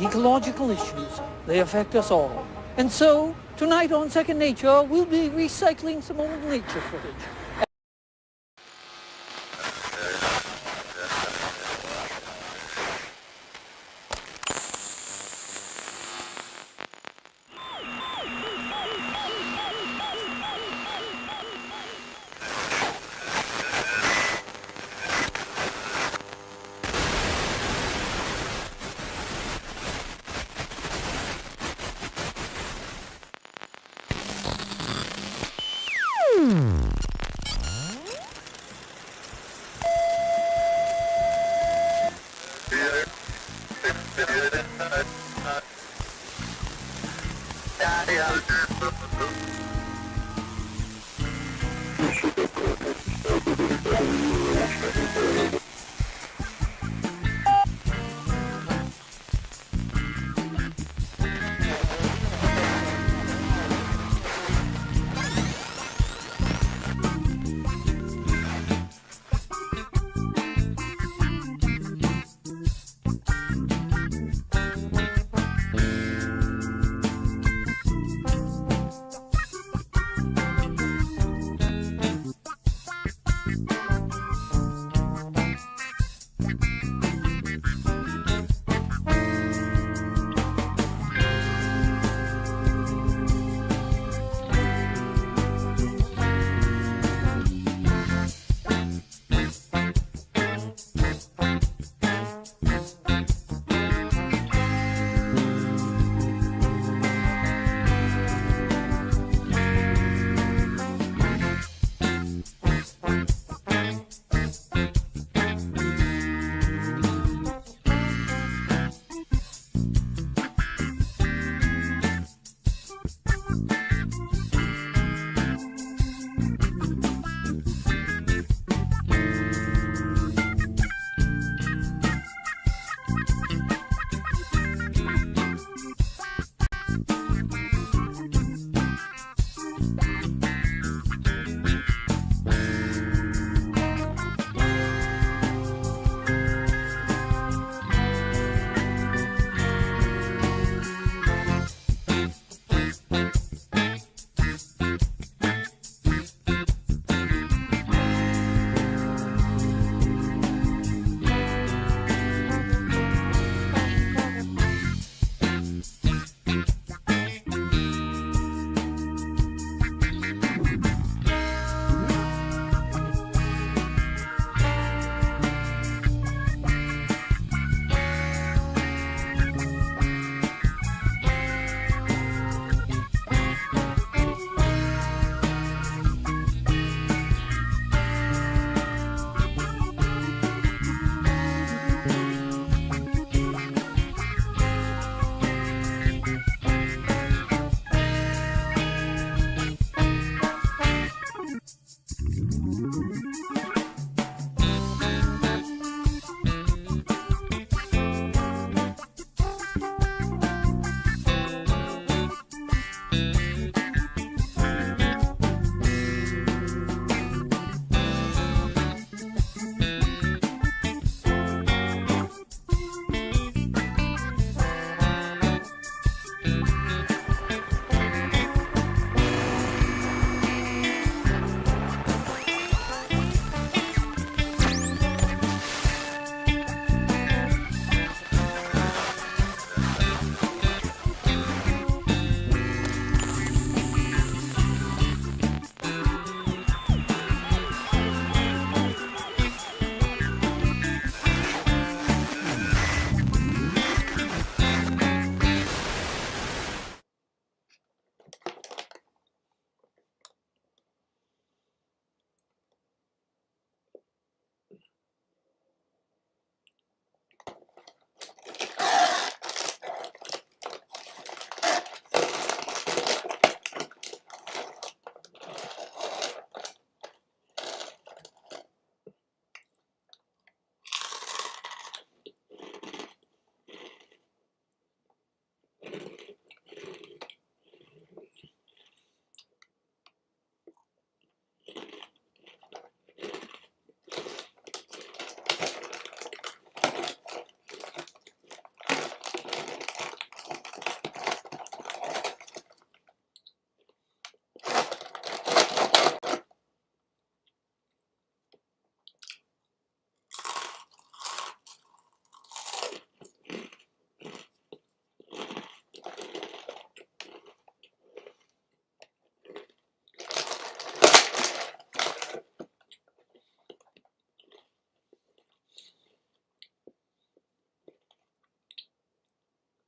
Ecological issues, they affect us all. And so, tonight on Second Nature, we'll be recycling some old nature footage.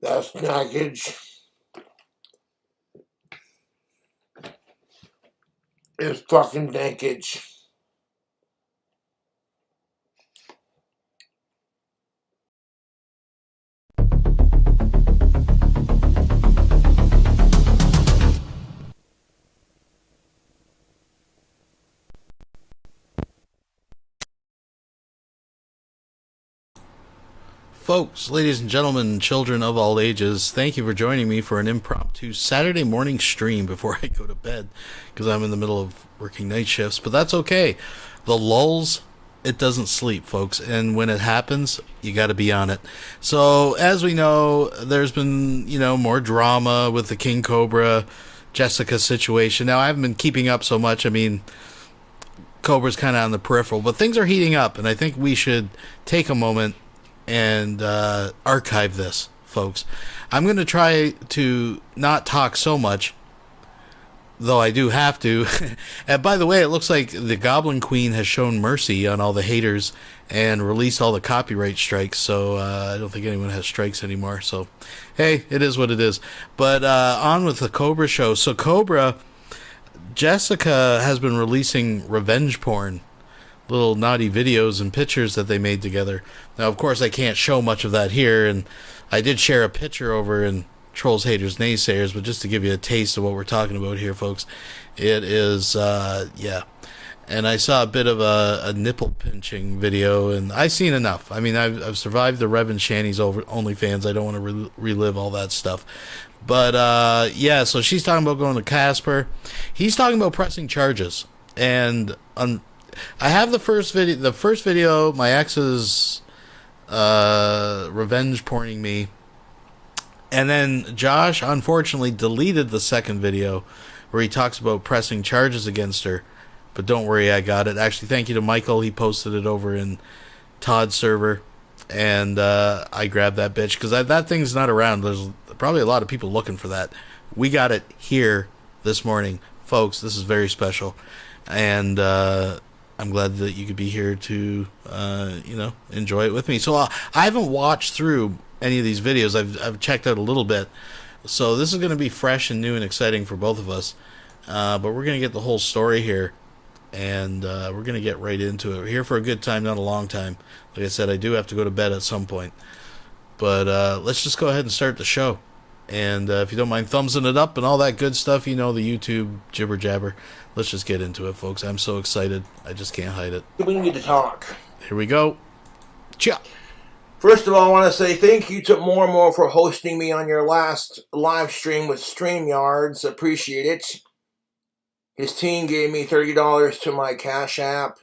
That's package is fucking dankage. Folks, ladies and gentlemen, children of all ages, thank you for joining me for an impromptu Saturday morning stream before I go to bed, because I'm in the middle of working night shifts, but that's okay. The lulls, it doesn't sleep, folks, and when it happens, you got to be on it. So, as we know, there's been, more drama with the King Cobra Jessica situation. Now, I haven't been keeping up so much. I mean, Cobra's kind of on the peripheral, but things are heating up, and I think we should take a moment and archive this, folks. I'm going to try to not talk so much, though I do have to. And by the way, it looks like the Goblin Queen has shown mercy on all the haters and released all the copyright strikes, so I don't think anyone has strikes anymore. So, hey, it is what it is. But on with the Cobra show. So Cobra, Jessica has been releasing revenge porn, little naughty videos and pictures that they made together. Now, of course, I can't show much of that here, and I did share a picture over in Trolls, Haters, Naysayers, but just to give you a taste of what we're talking about here, folks, it is, yeah. And I saw a bit of a nipple pinching video, and I've seen enough. I mean, I've survived the Rev and Shanny's OnlyFans. I don't want to relive all that stuff. But, yeah, so she's talking about going to Casper. He's talking about pressing charges. And I have the first video. The first video, my ex is revenge porning me. And then Josh, unfortunately, deleted the second video where he talks about pressing charges against her. But don't worry, I got it. Actually, thank you to Michael. He posted it over in Todd's server. And I grabbed that bitch because that thing's not around. There's probably a lot of people looking for that. We got it here this morning. Folks, this is very special. And I'm glad that you could be here to, enjoy it with me. So I haven't watched through any of these videos. I've checked out a little bit. So this is going to be fresh and new and exciting for both of us. But we're going to get the whole story here. And we're going to get right into it. We're here for a good time, not a long time. Like I said, I do have to go to bed at some point. But let's just go ahead and start the show. And if you don't mind thumbsing it up and all that good stuff, the YouTube jibber jabber. Let's just get into it, folks. I'm so excited. I just can't hide it. We need to talk. Here we go. Chia. First of all, I want to say thank you to More for hosting me on your last live stream with StreamYards. Appreciate it. His team gave me $30 to my Cash App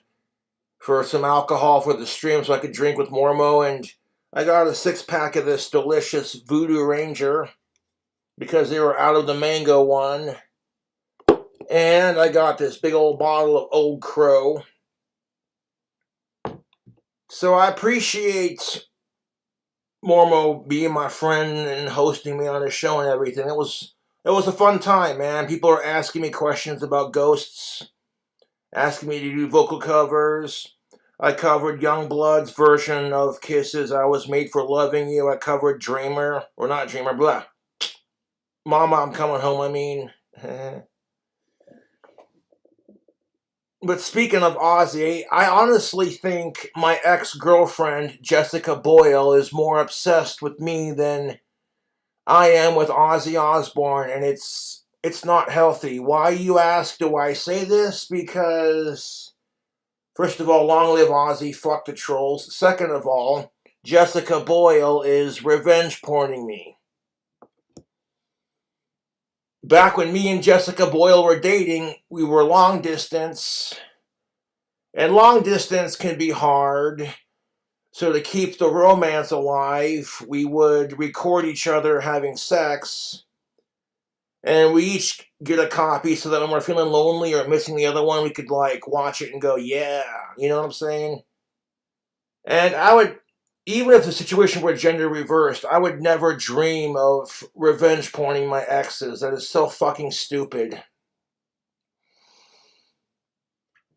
for some alcohol for the stream so I could drink with Mormo, and I got a 6-pack of this delicious Voodoo Ranger because they were out of the mango one. And I got this big old bottle of Old Crow. So I appreciate Mormo being my friend and hosting me on his show and everything. It was a fun time, man. People are asking me questions about ghosts, asking me to do vocal covers. I covered Youngblood's version of Kisses, I Was Made for Loving You. I covered Dreamer, or not Dreamer, blah. Mama, I'm Coming Home, I mean. But speaking of Ozzy, I honestly think my ex-girlfriend, Jessica Boyle, is more obsessed with me than I am with Ozzy Osbourne, and it's not healthy. Why, you ask, do I say this? Because, first of all, long live Ozzy, fuck the trolls. Second of all, Jessica Boyle is revenge porning me. Back when me and Jessica Boyle were dating, we were long distance, and long distance can be hard. So to keep the romance alive, we would record each other having sex, and we each get a copy so that when we're feeling lonely or missing the other one, we could watch it and go, yeah, you know what I'm saying? And I would, even if the situation were gender reversed, I would never dream of revenge porning my exes. That is so fucking stupid.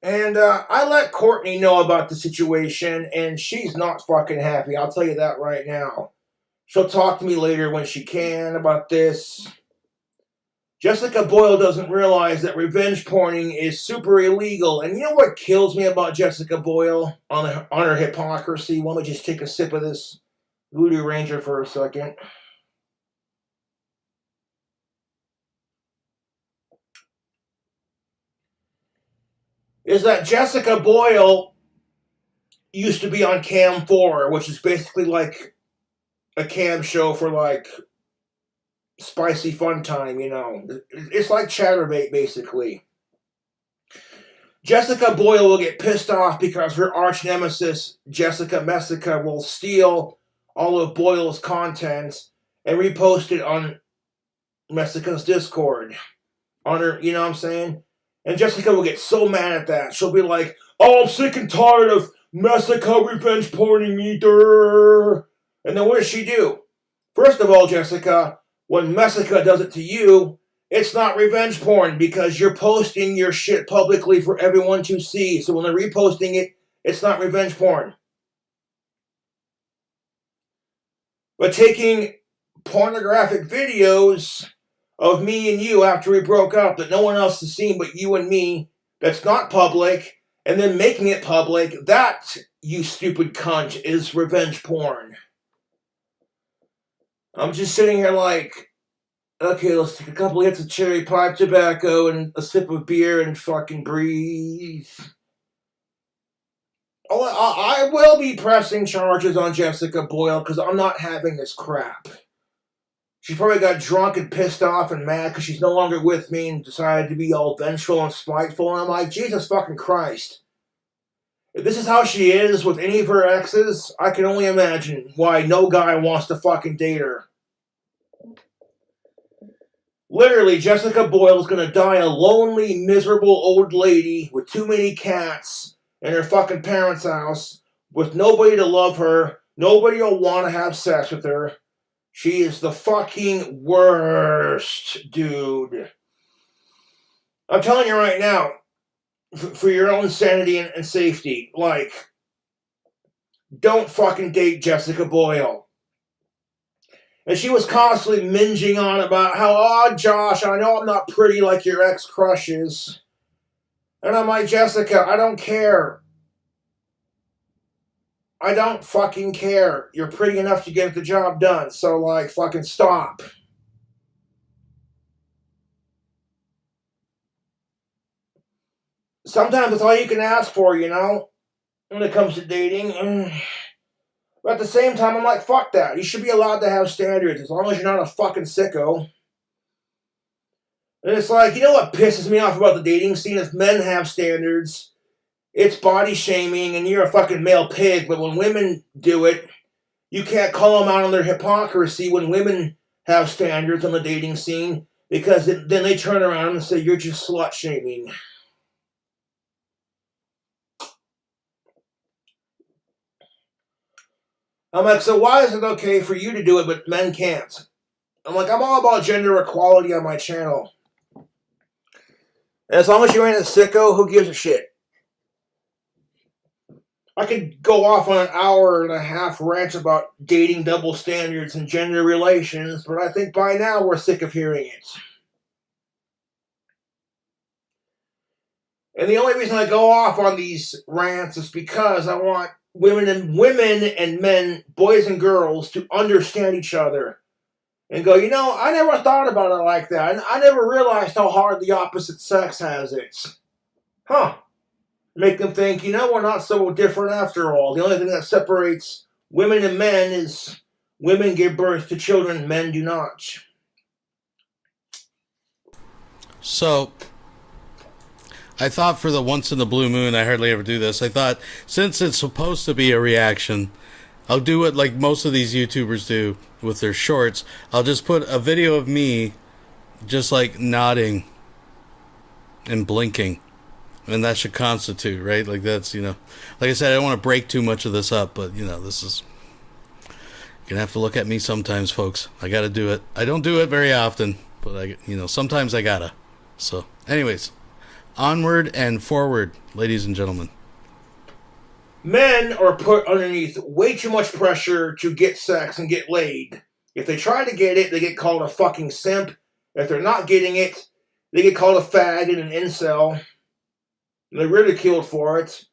And I let Courtney know about the situation, and she's not fucking happy. I'll tell you that right now. She'll talk to me later when she can about this. Jessica Boyle doesn't realize that revenge porning is super illegal. And you know what kills me about Jessica Boyle on her hypocrisy? Let me just take a sip of this Voodoo Ranger for a second. Is that Jessica Boyle used to be on Cam 4, which is basically like a cam show for like spicy fun time, you know. It's like Chatterbait, basically. Jessica Boyle will get pissed off because her arch nemesis, Jessica Messica, will steal all of Boyle's content and repost it on Messica's Discord. On her, you know what I'm saying? And Jessica will get so mad at that. She'll be like, oh, I'm sick and tired of Messica revenge porning me. And then what does she do? First of all, Jessica, when Messica does it to you, it's not revenge porn because you're posting your shit publicly for everyone to see. So when they're reposting it, it's not revenge porn. But taking pornographic videos of me and you after we broke up that no one else has seen but you and me, that's not public, and then making it public, that, you stupid cunt, is revenge porn. I'm just sitting here like, okay, let's take a couple hits of cherry pipe tobacco and a sip of beer and fucking breathe. Oh, I will be pressing charges on Jessica Boyle because I'm not having this crap. She probably got drunk and pissed off and mad because she's no longer with me and decided to be all vengeful and spiteful. And I'm like, Jesus fucking Christ. If this is how she is with any of her exes, I can only imagine why no guy wants to fucking date her. Literally, Jessica Boyle is going to die a lonely, miserable old lady with too many cats in her fucking parents' house with nobody to love her. Nobody will want to have sex with her. She is the fucking worst, dude. I'm telling you right now, for your own sanity and safety, like, don't fucking date Jessica Boyle. And she was constantly minging on about how, oh, Josh, I know I'm not pretty like your ex-crushes. And I'm like, Jessica, I don't care. I don't fucking care. You're pretty enough to get the job done. So, like, fucking stop. Sometimes that's all you can ask for, you know, when it comes to dating. But at the same time, I'm like, fuck that. You should be allowed to have standards as long as you're not a fucking sicko. And it's like, you know what pisses me off about the dating scene? If men have standards, it's body shaming and you're a fucking male pig. But when women do it, you can't call them out on their hypocrisy when women have standards on the dating scene because then they turn around and say, you're just slut shaming. I'm like, so why is it okay for you to do it, but men can't? I'm like, I'm all about gender equality on my channel. And as long as you ain't a sicko, who gives a shit? I could go off on an hour and a half rant about dating double standards and gender relations, but I think by now we're sick of hearing it. And the only reason I go off on these rants is because I want women and men, boys and girls, to understand each other and go, you know, I never thought about it like that. I never realized how hard the opposite sex has it. Huh. Make them think, you know, we're not so different after all. The only thing that separates women and men is women give birth to children, men do not. So, I thought for the once in the blue moon, I hardly ever do this. I thought, since it's supposed to be a reaction, I'll do it like most of these YouTubers do with their shorts. I'll just put a video of me just like nodding and blinking. And that should constitute, right? Like that's, you know, like I said, I don't want to break too much of this up, but, you know, this is, you're going to have to look at me sometimes, folks. I got to do it. I don't do it very often, but, sometimes I got to. So, anyways, onward and forward, ladies and gentlemen. Men are put underneath way too much pressure to get sex and get laid. If they try to get it, they get called a fucking simp. If they're not getting it, they get called a fag and an incel. And they're ridiculed for it.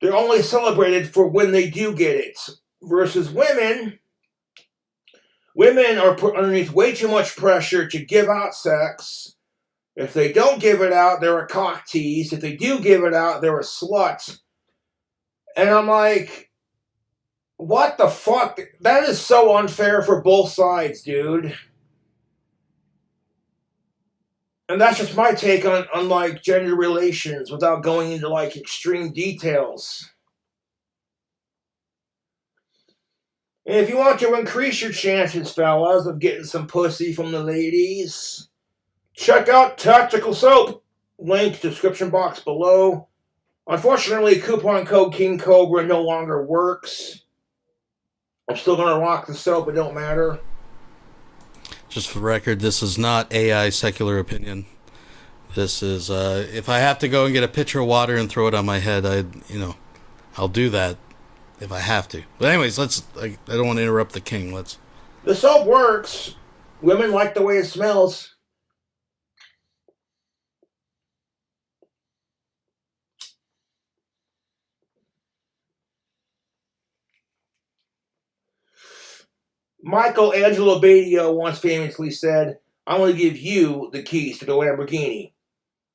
They're only celebrated for when they do get it. Versus women are put underneath way too much pressure to give out sex. If they don't give it out, they're a cock tease. If they do give it out, they're a slut. And I'm like, what the fuck? That is so unfair for both sides, dude. And that's just my take on like gender relations without going into like extreme details. And if you want to increase your chances, fellas, of getting some pussy from the ladies, check out Tactical Soap. Link description box below. Unfortunately, coupon code King Cobra no longer works. I'm still going to rock the soap, it don't matter. Just for the record, this is not AI secular opinion. This is, if I have to go and get a pitcher of water and throw it on my head, I'll do that if I have to. But anyways, I don't want to interrupt the king. The soap works. Women like the way it smells. Michelangelo Badio once famously said, "I want to give you the keys to the Lamborghini."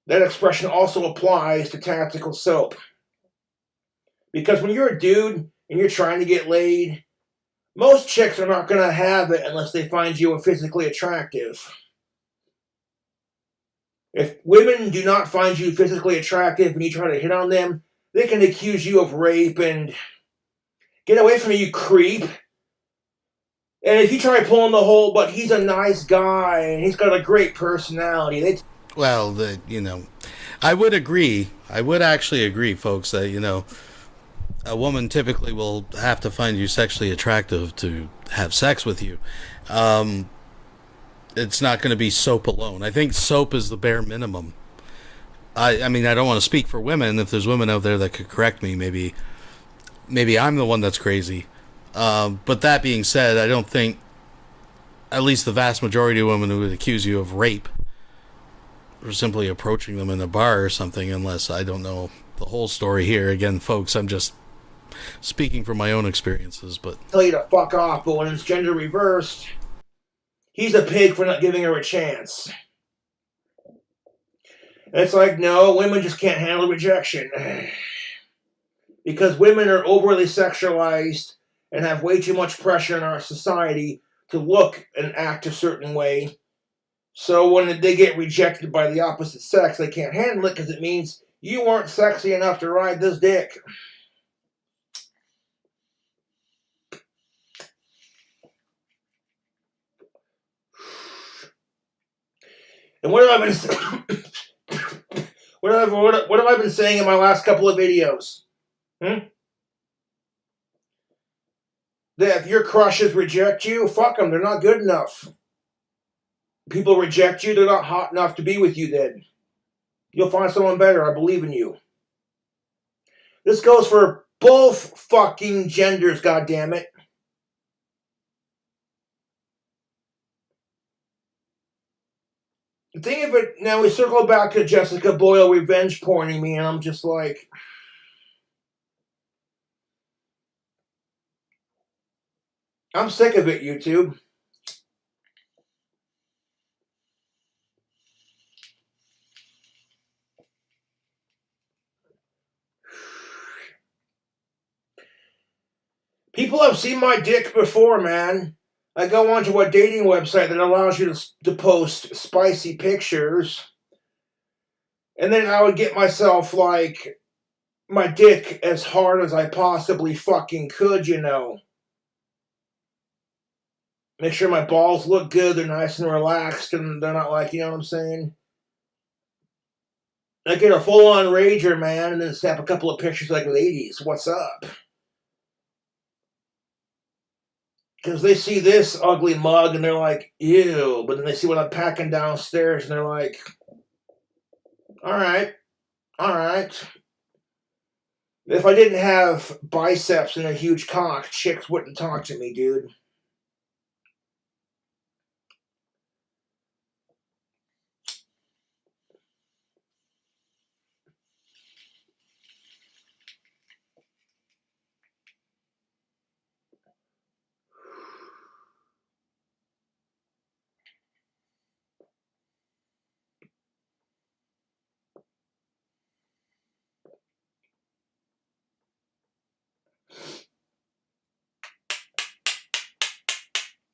That expression also applies to Tactical Soap. Because when you're a dude and you're trying to get laid, most chicks are not going to have it unless they find you physically attractive. If women do not find you physically attractive and you try to hit on them, they can accuse you of rape and get away from me, you creep. And if you try pulling the whole, but he's a nice guy and he's got a great personality. I would agree. I would actually agree, folks, that, a woman typically will have to find you sexually attractive to have sex with you. It's not going to be soap alone. I think soap is the bare minimum. I mean, I don't want to speak for women. If there's women out there that could correct me, maybe I'm the one that's crazy. But that being said, I don't think, at least the vast majority of women who would accuse you of rape or simply approaching them in a bar or something, unless I don't know the whole story here. Again, folks, I'm just speaking from my own experiences. But tell you to fuck off, but when it's gender reversed, he's a pig for not giving her a chance. And it's like, no, women just can't handle rejection. Because women are overly sexualized and have way too much pressure in our society to look and act a certain way. So when they get rejected by the opposite sex, they can't handle it because it means you weren't sexy enough to ride this dick. And what have I been what have I been saying in my last couple of videos? That if your crushes reject you, fuck them. They're not good enough. People reject you, they're not hot enough to be with you then. You'll find someone better. I believe in you. This goes for both fucking genders, goddammit. The thing of it, now we circle back to Jessica Boyle revenge porning me, and I'm just like, I'm sick of it, YouTube. People have seen my dick before, man. I go onto a dating website that allows you to post spicy pictures. And then I would get myself, like, my dick as hard as I possibly fucking could, Make sure my balls look good, they're nice and relaxed, and they're not like, you know what I'm saying? I get a full-on rager, man, and then snap a couple of pictures like, ladies, what's up? Because they see this ugly mug and they're like, ew. But then they see what I'm packing downstairs and they're like, all right. If I didn't have biceps and a huge cock, chicks wouldn't talk to me, dude.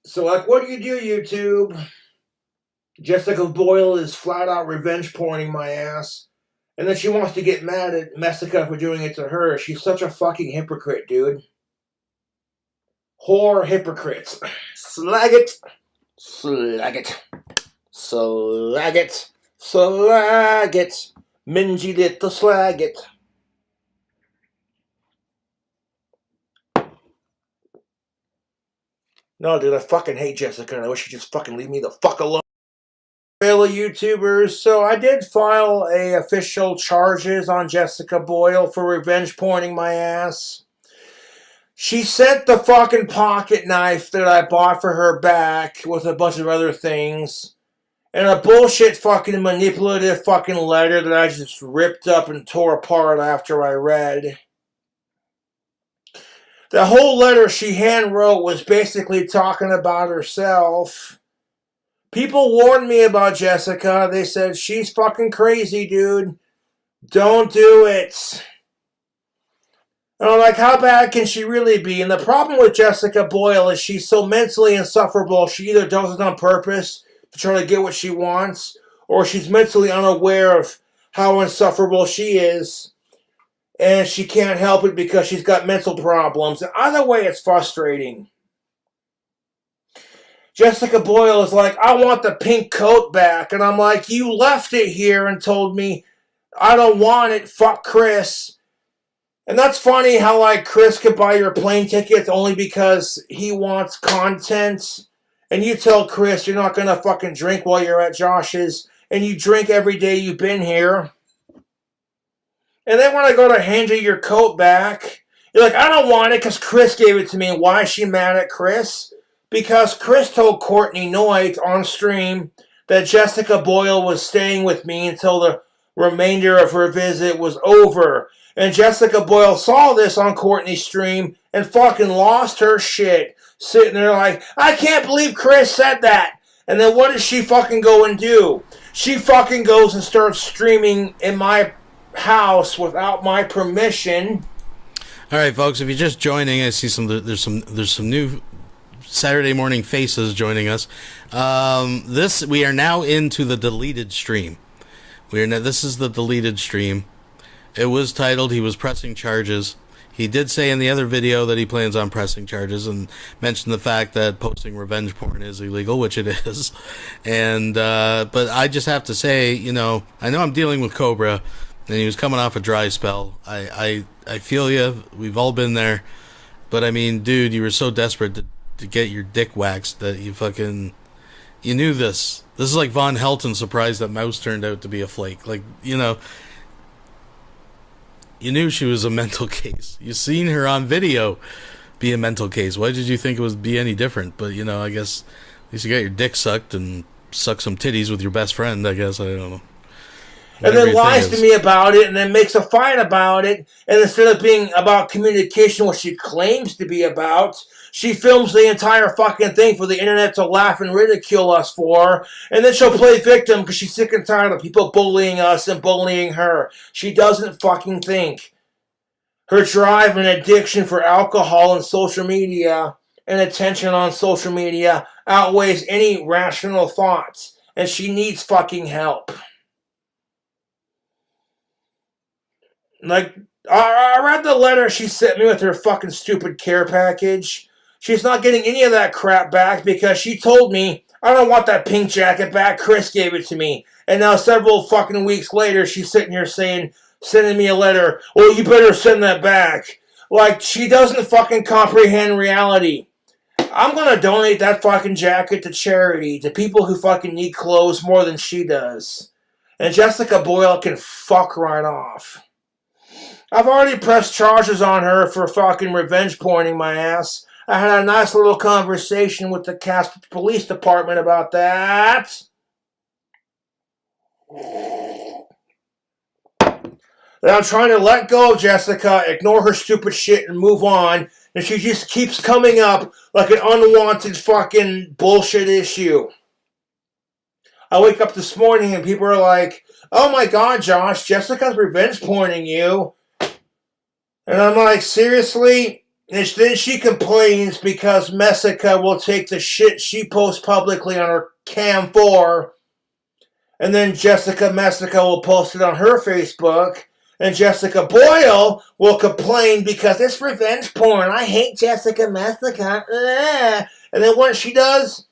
So, like, what do, YouTube? Jessica Boyle is flat out revenge porning my ass. And then she wants to get mad at Messica for doing it to her. She's such a fucking hypocrite, dude. Whore hypocrites. Slag it. Slag it. Slag it. Slag it. Mingy little slag it. No, dude, I fucking hate Jessica, and I wish she'd just fucking leave me the fuck alone. Fellow YouTubers, so I did file official charges on Jessica Boyle for revenge pointing my ass. She sent the fucking pocket knife that I bought for her back with a bunch of other things. And a bullshit fucking manipulative fucking letter that I just ripped up and tore apart after I read. The whole letter she handwrote was basically talking about herself. People warned me about Jessica. They said, she's fucking crazy, dude. Don't do it. And I'm like, how bad can she really be? And the problem with Jessica Boyle is she's so mentally insufferable. She either does it on purpose to try to get what she wants, or she's mentally unaware of how insufferable she is. And she can't help it because she's got mental problems. And either way, it's frustrating. Jessica Boyle is like, I want the pink coat back. And I'm like, you left it here and told me I don't want it. Fuck Chris. And that's funny how, like, Chris could buy your plane tickets only because he wants content. And you tell Chris you're not going to fucking drink while you're at Josh's. And you drink every day you've been here. And then when I go to hand you your coat back, you're like, I don't want it because Chris gave it to me. And why is she mad at Chris? Because Chris told Courtney Noit on stream that Jessica Boyle was staying with me until the remainder of her visit was over. And Jessica Boyle saw this on Courtney's stream and fucking lost her shit. Sitting there like, I can't believe Chris said that. And then what does she fucking go and do? She fucking goes and starts streaming in my house without my permission. All right, folks, if you're just joining, I see there's some new Saturday morning faces joining us. We are now into the deleted stream. This is the deleted stream. It was titled "He was pressing charges." He did say in the other video that he plans on pressing charges and mentioned the fact that posting revenge porn is illegal, which it is. And but I just have to say, I know I'm dealing with Cobra, and he was coming off a dry spell. I feel you. We've all been there. But I mean, dude, you were so desperate to get your dick waxed that you knew this. This is like Von Helton surprised that Mouse turned out to be a flake. Like, you knew she was a mental case. You seen her on video be a mental case. Why did you think it would be any different? But, I guess at least you got your dick sucked and suck some titties with your best friend, I guess. I don't know. And then lies to me about it and then makes a fight about it. And instead of being about communication, what she claims to be about, she films the entire fucking thing for the internet to laugh and ridicule us for. And then she'll play victim because she's sick and tired of people bullying us and bullying her. She doesn't fucking think. Her drive and addiction for alcohol and social media and attention on social media outweighs any rational thoughts. And she needs fucking help. Like, I read the letter she sent me with her fucking stupid care package. She's not getting any of that crap back because she told me, I don't want that pink jacket back. Chris gave it to me. And now several fucking weeks later, she's sitting here sending me a letter. Well, you better send that back. Like, she doesn't fucking comprehend reality. I'm going to donate that fucking jacket to charity, to people who fucking need clothes more than she does. And Jessica Boyle can fuck right off. I've already pressed charges on her for fucking revenge pointing my ass. I had a nice little conversation with the Casper Police Department about that. That I'm trying to let go of Jessica, ignore her stupid shit, and move on. And she just keeps coming up like an unwanted fucking bullshit issue. I wake up this morning and people are like, "Oh my god, Josh, Jessica's revenge pointing you." And I'm like, seriously? And then she complains because Messica will take the shit she posts publicly on her Cam 4. And then Jessica Messica will post it on her Facebook. And Jessica Boyle will complain because it's revenge porn. I hate Jessica Messica. And then what she does,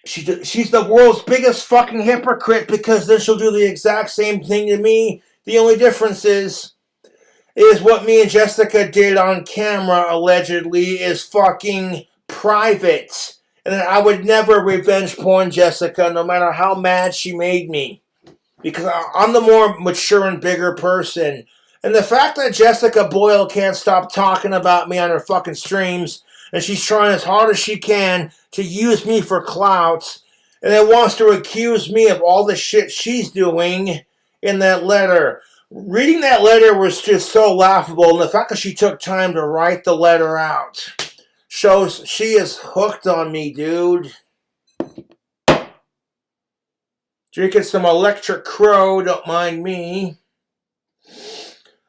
she's the world's biggest fucking hypocrite because then she'll do the exact same thing to me. The only difference is what me and Jessica did on camera, allegedly, is fucking private. And I would never revenge porn Jessica, no matter how mad she made me. Because I'm the more mature and bigger person. And the fact that Jessica Boyle can't stop talking about me on her fucking streams, and she's trying as hard as she can to use me for clout, and then wants to accuse me of all the shit she's doing in that letter. Reading that letter was just so laughable, and the fact that she took time to write the letter out shows she is hooked on me, dude. Drinking some Electric Crow, don't mind me.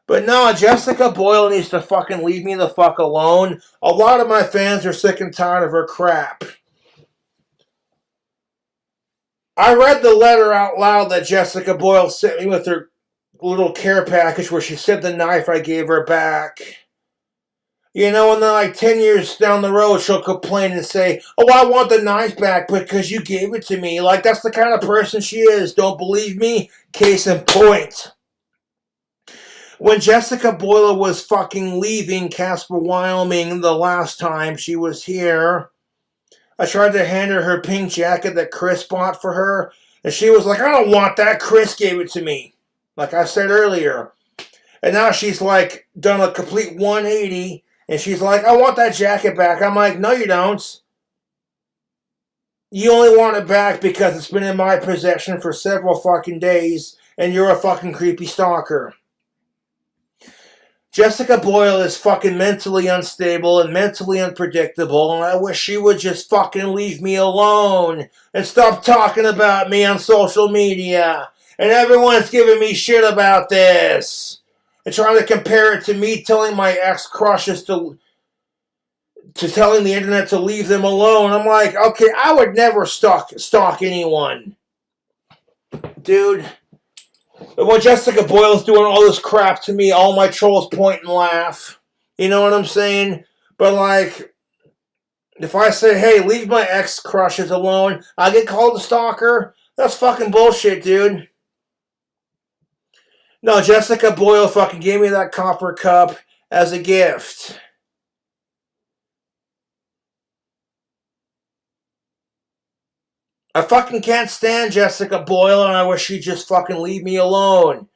But no, Jessica Boyle needs to fucking leave me the fuck alone. A lot of my fans are sick and tired of her crap. I read the letter out loud that Jessica Boyle sent me with her little care package where she sent the knife I gave her back. You know, and then like 10 years down the road, she'll complain and say, "Oh, I want the knife back because you gave it to me." Like, that's the kind of person she is. Don't believe me? Case in point. When Jessica Boyle was fucking leaving Casper, Wyoming the last time she was here, I tried to hand her pink jacket that Chris bought for her, and she was like, "I don't want that. Chris gave it to me." Like I said earlier. And now she's like done a complete 180. And she's like, "I want that jacket back." I'm like, "No, you don't. You only want it back because it's been in my possession for several fucking days, and you're a fucking creepy stalker." Jessica Boyle is fucking mentally unstable and mentally unpredictable, and I wish she would just fucking leave me alone and stop talking about me on social media. And everyone's giving me shit about this. And trying to compare it to me telling my ex-crushes to telling the internet to leave them alone. I'm like, okay, I would never stalk anyone. Dude. But when Jessica Boyle's doing all this crap to me, all my trolls point and laugh. You know what I'm saying? But like, if I say, "Hey, leave my ex-crushes alone," I get called a stalker. That's fucking bullshit, dude. No, Jessica Boyle fucking gave me that copper cup as a gift. I fucking can't stand Jessica Boyle, and I wish she'd just fucking leave me alone.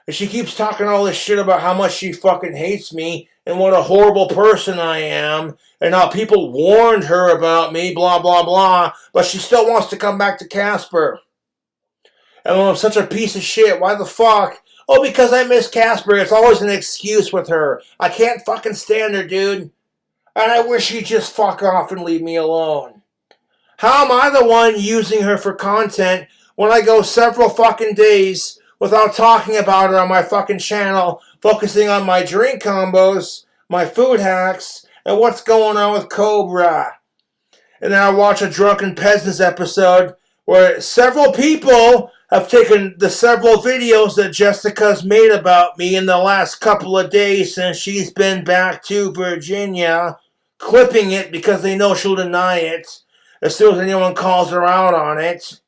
And she keeps talking all this shit about how much she fucking hates me and what a horrible person I am and how people warned her about me, blah, blah, blah, but she still wants to come back to Casper. And when I'm such a piece of shit, why the fuck? Oh, because I miss Casper. It's always an excuse with her. I can't fucking stand her, dude. And I wish she'd just fuck off and leave me alone. How am I the one using her for content when I go several fucking days without talking about her on my fucking channel, focusing on my drink combos, my food hacks, and what's going on with Cobra? And then I watch a Drunken Peasants episode where several people have taken the several videos that Jessica's made about me in the last couple of days since she's been back to Virginia, clipping it because they know she'll deny it as soon as anyone calls her out on it.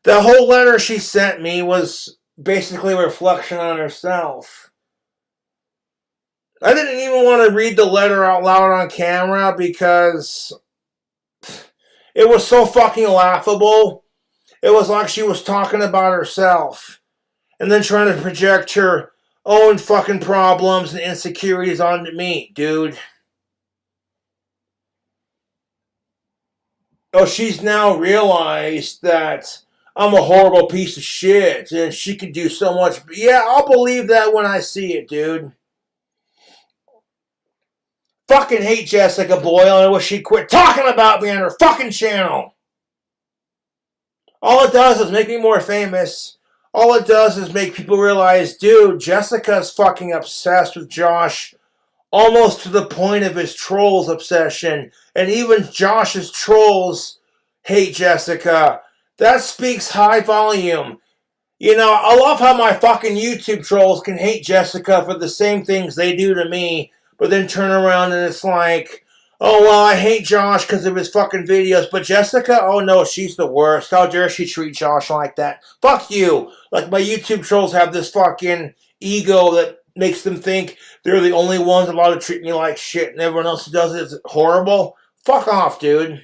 The whole letter she sent me was basically a reflection on herself. I didn't even want to read the letter out loud on camera because it was so fucking laughable. It was like she was talking about herself. and then trying to project her own fucking problems and insecurities onto me, dude. Oh, she's now realized that I'm a horrible piece of shit and she could do so much. Yeah, I'll believe that when I see it, dude. Fucking hate Jessica Boyle and I wish she'd quit talking about me on her fucking channel. All it does is make me more famous. All it does is make people realize, dude, Jessica's fucking obsessed with Josh, almost to the point of his trolls obsession. And even Josh's trolls hate Jessica. That speaks high volume. You know, I love how my fucking YouTube trolls can hate Jessica for the same things they do to me, but then turn around and it's like, oh, well, I hate Josh because of his fucking videos, but Jessica, oh no, she's the worst. How dare she treat Josh like that? Fuck you. Like, my YouTube trolls have this fucking ego that makes them think they're the only ones allowed to treat me like shit and everyone else who does it is horrible. Fuck off, dude.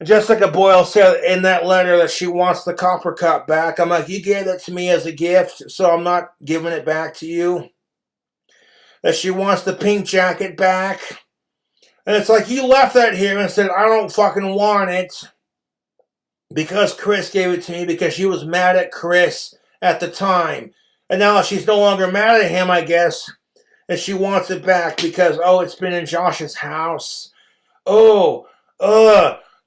Jessica Boyle said in that letter that she wants the copper cup back. I'm like, you gave that to me as a gift, so I'm not giving it back to you. That she wants the pink jacket back. And it's like, you left that here and said, I don't fucking want it. Because Chris gave it to me, because she was mad at Chris at the time. And now she's no longer mad at him, I guess. And she wants it back because, oh, it's been in Josh's house. Oh,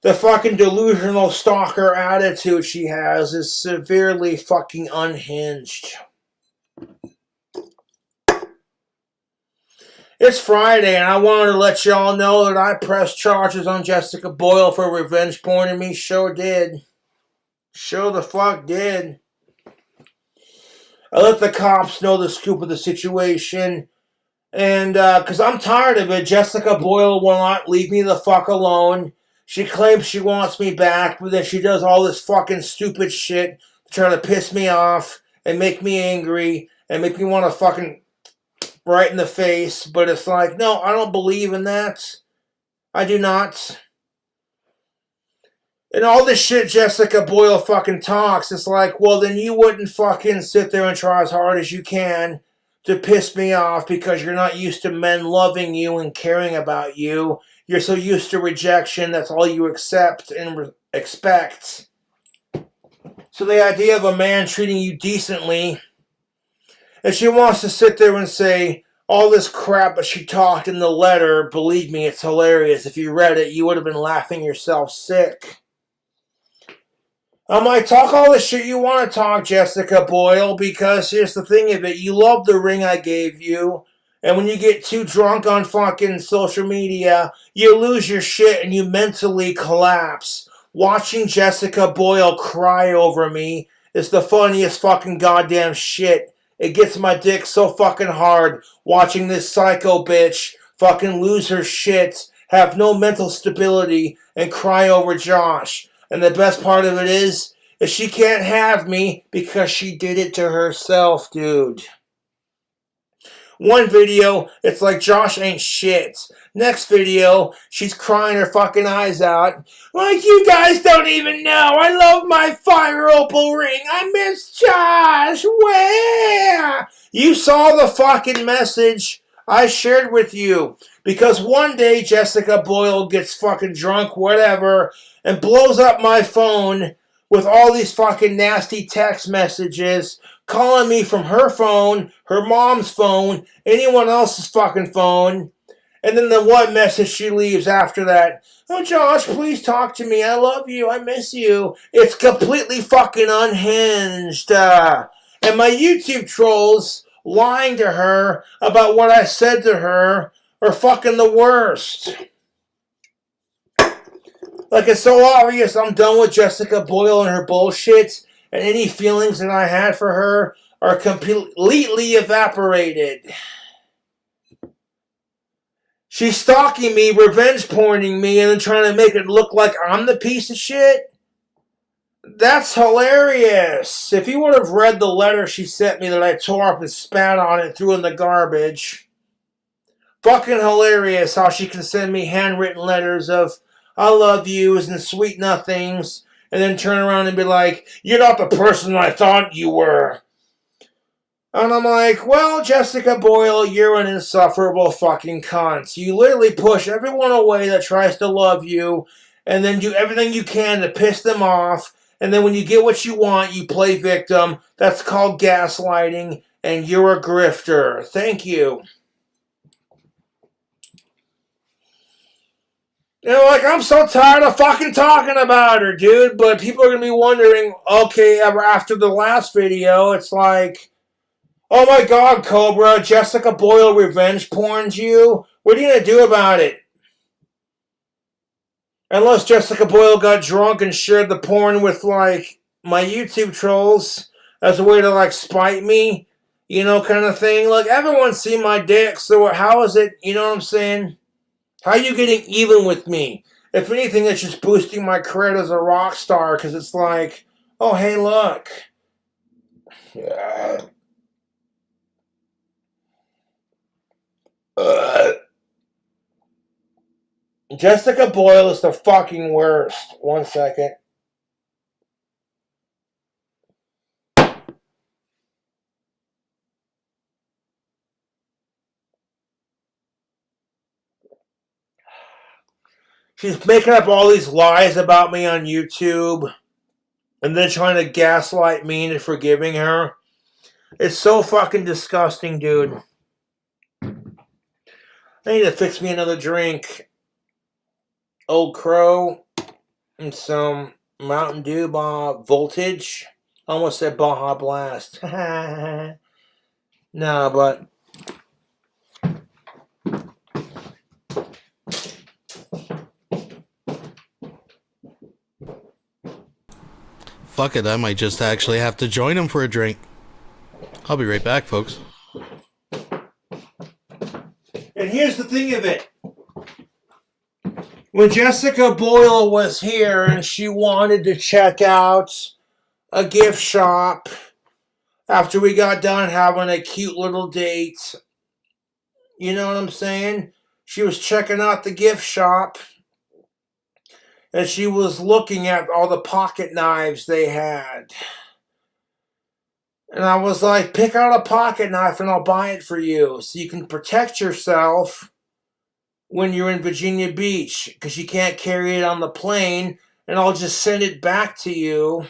the fucking delusional stalker attitude she has is severely fucking unhinged. It's Friday, and I wanted to let y'all know that I pressed charges on Jessica Boyle for revenge porn, me sure did. Sure the fuck did. I let the cops know the scoop of the situation. And, because I'm tired of it, Jessica Boyle will not leave me the fuck alone. She claims she wants me back, but then she does all this fucking stupid shit to try to piss me off and make me angry and make me want to fucking right in the face. But it's like, no, I don't believe in that. I do not. And all this shit Jessica Boyle fucking talks, it's like, well, then you wouldn't fucking sit there and try as hard as you can to piss me off because you're not used to men loving you and caring about you. You're so used to rejection, that's all you accept and expect. So the idea of a man treating you decently, and she wants to sit there and say all this crap that she talked in the letter, believe me, it's hilarious. If you read it, you would have been laughing yourself sick. I might talk all the shit you want to talk, Jessica Boyle, because here's the thing of it. You love the ring I gave you. And when you get too drunk on fucking social media, you lose your shit and you mentally collapse. Watching Jessica Boyle cry over me is the funniest fucking goddamn shit. It gets my dick so fucking hard watching this psycho bitch fucking lose her shit, have no mental stability, and cry over Josh. And the best part of it is she can't have me because she did it to herself, dude. One video, it's like Josh ain't shit. Next video, she's crying her fucking eyes out. Like, you guys don't even know. I love my fire opal ring. I miss Josh. Where? You saw the fucking message I shared with you. Because one day Jessica Boyle gets fucking drunk, whatever, and blows up my phone with all these fucking nasty text messages calling me from her phone, her mom's phone, anyone else's fucking phone. And then the one message she leaves after that, oh, Josh, please talk to me. I love you. I miss you. It's completely fucking unhinged. And my YouTube trolls lying to her about what I said to her are fucking the worst. Like, it's so obvious I'm done with Jessica Boyle and her bullshit, and any feelings that I had for her are completely evaporated. She's stalking me, revenge porning me, and then trying to make it look like I'm the piece of shit. That's hilarious. If you would have read the letter she sent me that I tore up and spat on and threw in the garbage. Fucking hilarious how she can send me handwritten letters of, I love yous and sweet nothings, and then turn around and be like, you're not the person I thought you were. And I'm like, well, Jessica Boyle, you're an insufferable fucking cunt. You literally push everyone away that tries to love you, and then do everything you can to piss them off, and then when you get what you want, you play victim. That's called gaslighting, and you're a grifter. Thank you. You know, like, I'm so tired of fucking talking about her, dude, but people are going to be wondering, okay, after the last video, it's like, oh my god, Cobra, Jessica Boyle revenge porns you? What are you going to do about it? Unless Jessica Boyle got drunk and shared the porn with, like, my YouTube trolls as a way to, like, spite me, you know, kind of thing. Like, everyone's seen my dick, so how is it, you know what I'm saying? How are you getting even with me? If anything, it's just boosting my credit as a rock star, because it's like, oh, hey, look. Jessica Boyle is the fucking worst. 1 second. She's making up all these lies about me on YouTube and then trying to gaslight me into forgiving her. It's so fucking disgusting, dude. I need to fix me another drink. Old Crow and some Mountain Dew Voltage. Almost said Baja Blast. No, but Fuck it, I might just actually have to join him for a drink. I'll be right back, folks. and here's the thing of it. When Jessica Boyle was here and she wanted to check out a gift shop after we got done having a cute little date, you know what I'm saying? She was checking out the gift shop and she was looking at all the pocket knives they had. And I was like, pick out a pocket knife and I'll buy it for you so you can protect yourself when you're in Virginia Beach, because you can't carry it on the plane, and I'll just send it back to you.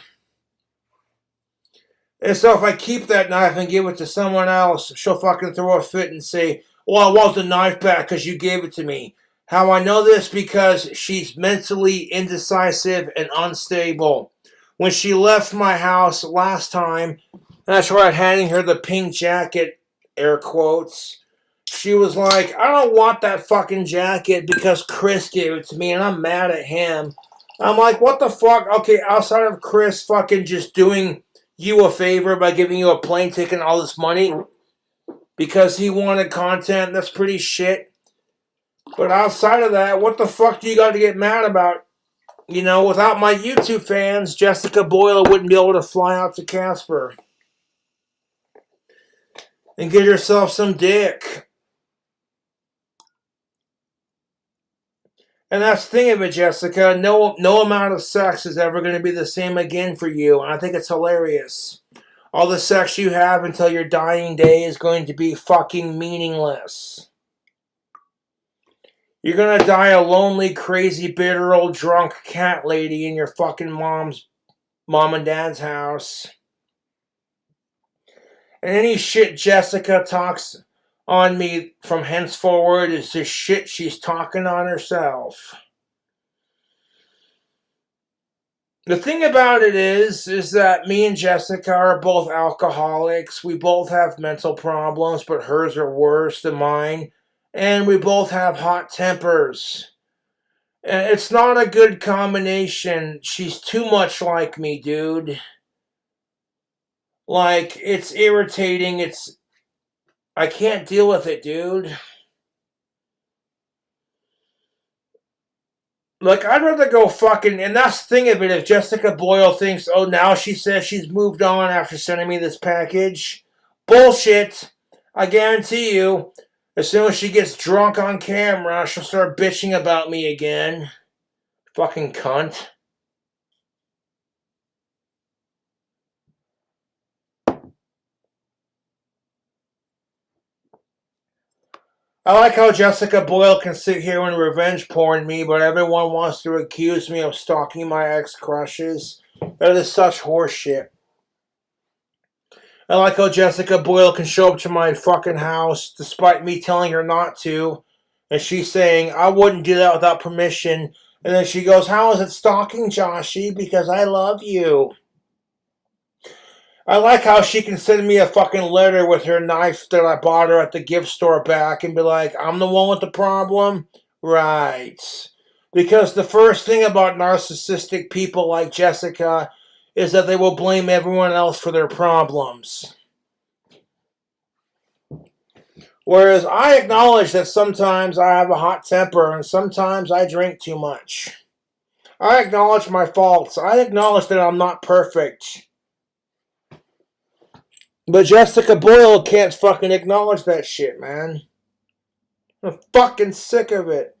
And so if I keep that knife and give it to someone else, she'll fucking throw a fit and say, well, I want the knife back because you gave it to me. How I know this? Because she's mentally indecisive and unstable. When she left my house last time, and I tried handing her the pink jacket, air quotes, she was like, I don't want that fucking jacket because Chris gave it to me and I'm mad at him. I'm like, what the fuck? Okay, outside of Chris fucking just doing you a favor by giving you a plane ticket and all this money because he wanted content, that's pretty shit. But outside of that, what the fuck do you got to get mad about? You know, without my YouTube fans, Jessica Boyle wouldn't be able to fly out to Casper and get herself some dick. And that's the thing of it, Jessica. No amount of sex is ever going to be the same again for you. And I think it's hilarious. All the sex you have until your dying day is going to be fucking meaningless. You're going to die a lonely, crazy, bitter old drunk cat lady in your fucking mom and dad's house. And any shit Jessica talks on me from henceforward is the shit she's talking on herself. The thing about it is that me and Jessica are both alcoholics. We both have mental problems, but hers are worse than mine. And we both have hot tempers. And it's not a good combination. She's too much like me, dude. Like, it's irritating. I can't deal with it, dude. Like, I'd rather go fucking... And that's the thing of it. If Jessica Boyle thinks, oh, now she says she's moved on after sending me this package. Bullshit. I guarantee you, as soon as she gets drunk on camera, she'll start bitching about me again. Fucking cunt. I like how Jessica Boyle can sit here and revenge porn me, but everyone wants to accuse me of stalking my ex-crushes. That is such horseshit. I like how Jessica Boyle can show up to my fucking house despite me telling her not to, and she's saying, I wouldn't do that without permission, and then she goes, how is it stalking, Joshy? Because I love you. I like how she can send me a fucking letter with her knife that I bought her at the gift store back and be like, I'm the one with the problem? Right. Because the first thing about narcissistic people like Jessica is that they will blame everyone else for their problems. Whereas I acknowledge that sometimes I have a hot temper and sometimes I drink too much. I acknowledge my faults. I acknowledge that I'm not perfect. But Jessica Boyle can't fucking acknowledge that shit, man. I'm fucking sick of it.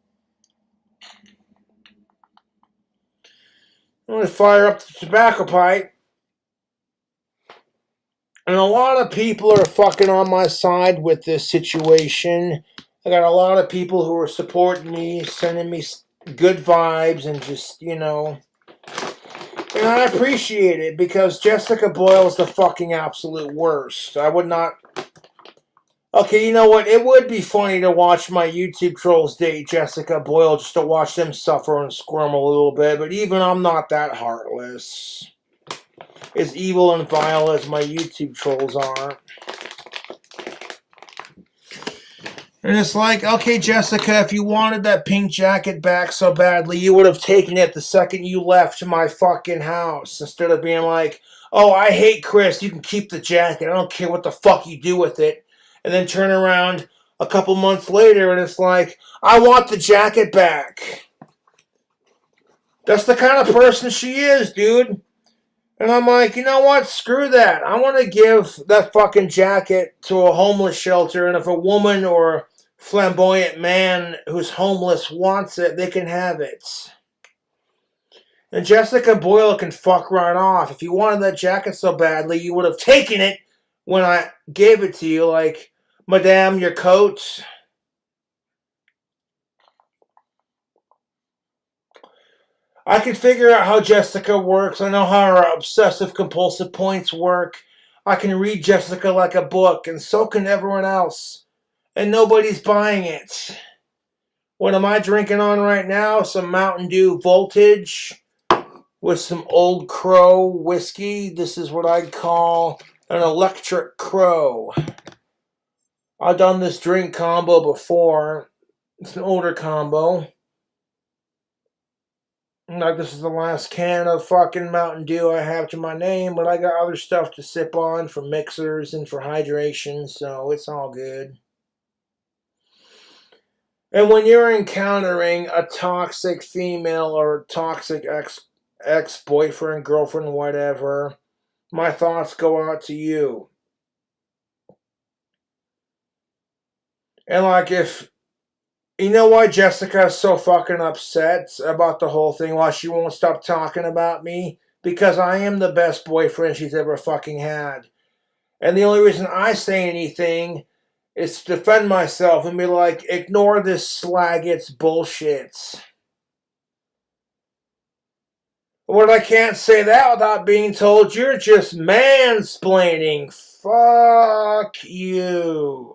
I'm gonna fire up the tobacco pipe. And a lot of people are fucking on my side with this situation. I got a lot of people who are supporting me, sending me good vibes, and just, you know. And I appreciate it because Jessica Boyle is the fucking absolute worst. I would not. Okay, you know what? It would be funny to watch my YouTube trolls date Jessica Boyle just to watch them suffer and squirm a little bit, but even I'm not that heartless. As evil and vile as my YouTube trolls are. And it's like, okay, Jessica, if you wanted that pink jacket back so badly, you would have taken it the second you left my fucking house. Instead of being like, oh, I hate Chris, you can keep the jacket. I don't care what the fuck you do with it. And then turn around a couple months later and it's like, I want the jacket back. That's the kind of person she is, dude. And I'm like, you know what? Screw that. I want to give that fucking jacket to a homeless shelter, and if a woman or flamboyant man who's homeless wants it, they can have it. And Jessica Boyle can fuck right off. If you wanted that jacket so badly, you would have taken it when I gave it to you, like, Madame, your coat. I can figure out how Jessica works. I know how her obsessive-compulsive points work. I can read Jessica like a book, and so can everyone else. And nobody's buying it. What am I drinking on right now? Some Mountain Dew Voltage with some Old Crow whiskey. This is what I'd call an electric crow. I've done this drink combo before. It's an older combo. Like, this is the last can of fucking Mountain Dew I have to my name, but I got other stuff to sip on for mixers and for hydration, so it's all good. And when you're encountering a toxic female or toxic ex-boyfriend, girlfriend, whatever, my thoughts go out to you. And like, if you know why Jessica is so fucking upset about the whole thing, why she won't stop talking about me? Because I am the best boyfriend she's ever fucking had. And the only reason I say anything is to defend myself and be like, ignore this slag, it's bullshit. But I can't say that without being told you're just mansplaining. Fuck you.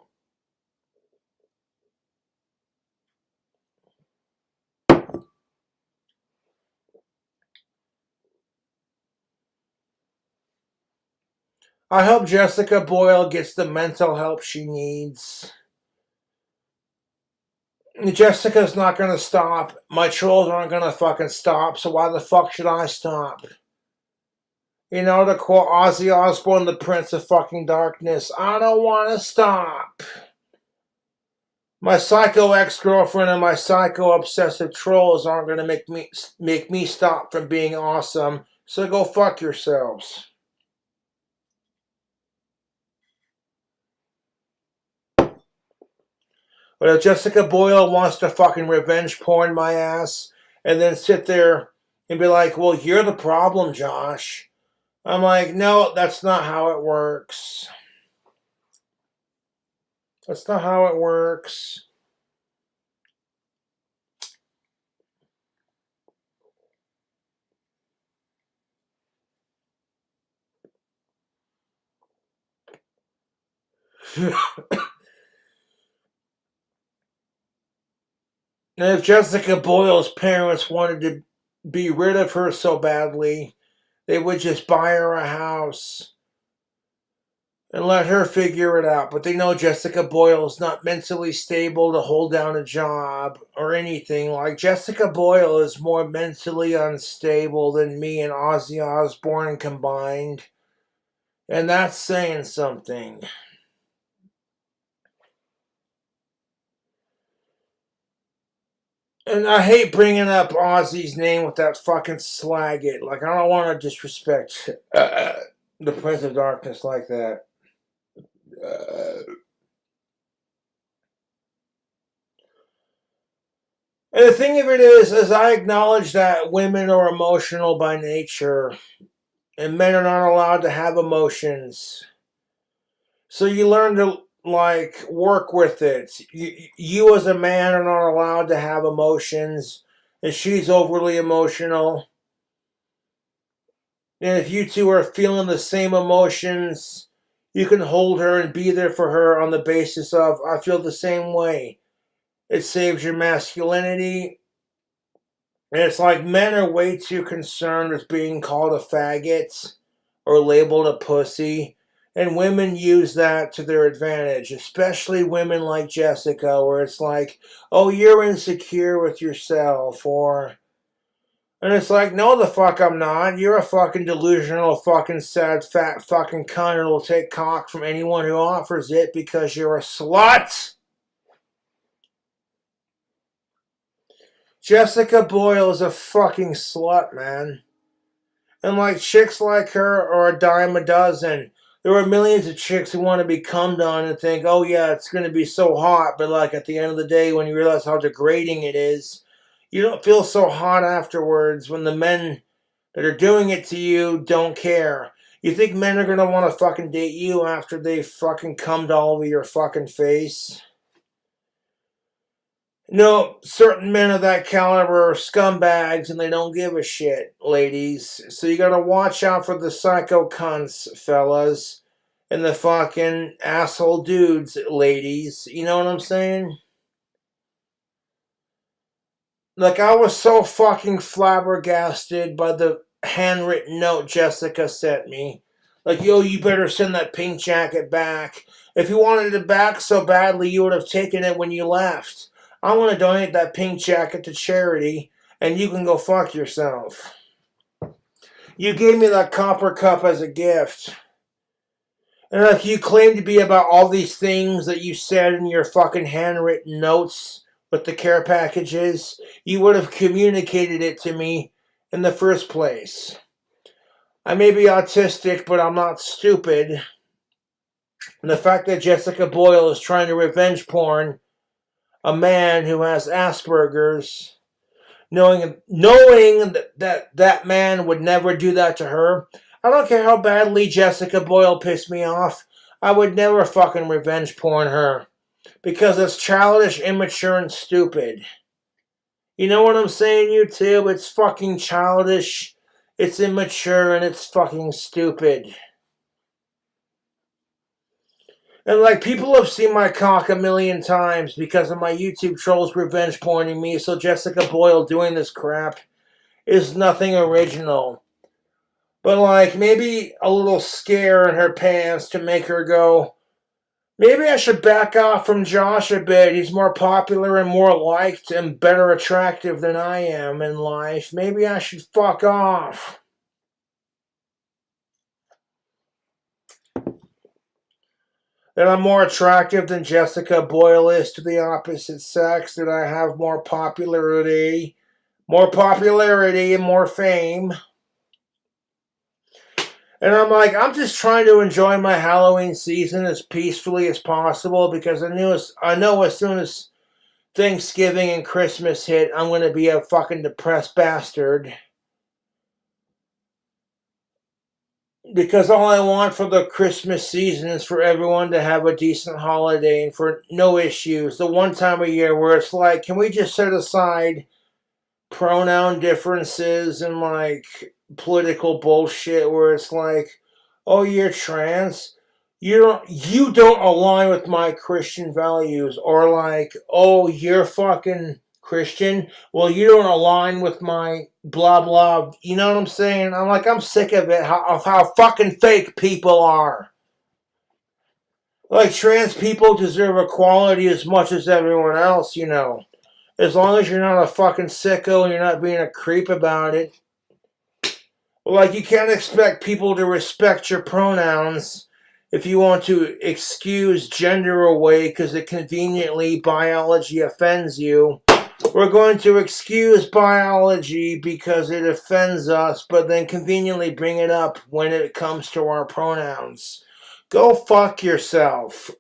I hope Jessica Boyle gets the mental help she needs. Jessica's not gonna stop. My trolls aren't gonna fucking stop, so why the fuck should I stop? You know, to quote Ozzy Osbourne, the Prince of fucking Darkness, I don't wanna stop. My psycho ex-girlfriend and my psycho obsessive trolls aren't gonna make me stop from being awesome, so go fuck yourselves. But if Jessica Boyle wants to fucking revenge porn my ass, and then sit there and be like, well, you're the problem, Josh. I'm like, no, that's not how it works. That's not how it works. And if Jessica Boyle's parents wanted to be rid of her so badly, they would just buy her a house and let her figure it out. But they know Jessica Boyle is not mentally stable to hold down a job or anything. Like, Jessica Boyle is more mentally unstable than me and Ozzy Osbourne combined. And that's saying something. And I hate bringing up Ozzy's name with that fucking slag it. Like, I don't want to disrespect the Prince of Darkness like that. And the thing of it is I acknowledge that women are emotional by nature, and men are not allowed to have emotions. So you learn to, like, work with it. You as a man are not allowed to have emotions, and she's overly emotional. And if you two are feeling the same emotions, you can hold her and be there for her on the basis of, I feel the same way. It saves your masculinity. And it's like, men are way too concerned with being called a faggot or labeled a pussy. And women use that to their advantage, especially women like Jessica, where it's like, oh, you're insecure with yourself, or... And it's like, no, the fuck I'm not. You're a fucking delusional, fucking sad, fat fucking cunt who will take cock from anyone who offers it because you're a slut. Jessica Boyle is a fucking slut, man. And like, chicks like her are a dime a dozen. There are millions of chicks who want to be cummed on and think, oh yeah, it's going to be so hot. But like, at the end of the day, when you realize how degrading it is, you don't feel so hot afterwards when the men that are doing it to you don't care. You think men are going to want to fucking date you after they fucking cummed all over your fucking face? No, certain men of that caliber are scumbags and they don't give a shit, ladies. So you gotta watch out for the psycho cunts, fellas. And the fucking asshole dudes, ladies. You know what I'm saying? Like, I was so fucking flabbergasted by the handwritten note Jessica sent me. Like, yo, you better send that pink jacket back. If you wanted it back so badly, you would have taken it when you left. I want to donate that pink jacket to charity, and you can go fuck yourself. You gave me that copper cup as a gift. And like, you claim to be about all these things that you said in your fucking handwritten notes with the care packages, you would have communicated it to me in the first place. I may be autistic, but I'm not stupid. And the fact that Jessica Boyle is trying to revenge porn a man who has Asperger's, knowing that man would never do that to her. I don't care how badly Jessica Boyle pissed me off. I would never fucking revenge porn her. Because it's childish, immature, and stupid. You know what I'm saying, YouTube? It's fucking childish, it's immature, and it's fucking stupid. And like, people have seen my cock a million times because of my YouTube trolls revenge porning me, so Jessica Boyle doing this crap is nothing original. But like, maybe a little scare in her pants to make her go, maybe I should back off from Josh a bit. He's more popular and more liked and better attractive than I am in life. Maybe I should fuck off. That I'm more attractive than Jessica Boyle is to the opposite sex. That I have more popularity and more fame. And I'm like, I'm just trying to enjoy my Halloween season as peacefully as possible because I know as soon as Thanksgiving and Christmas hit, I'm going to be a fucking depressed bastard. Because all I want for the Christmas season is for everyone to have a decent holiday and for no issues. The one time a year where it's like, can we just set aside pronoun differences and like political bullshit where it's like, oh, you're trans, you don't align with my Christian values, or like, oh, you're fucking Christian, well, you don't align with my blah blah. You know what I'm saying? I'm like, I'm sick of it, of how fucking fake people are. Like, trans people deserve equality as much as everyone else, you know. As long as you're not a fucking sicko and you're not being a creep about it. Like, you can't expect people to respect your pronouns if you want to excuse gender away because it conveniently biology offends you. We're going to excuse biology because it offends us, but then conveniently bring it up when it comes to our pronouns. Go fuck yourself.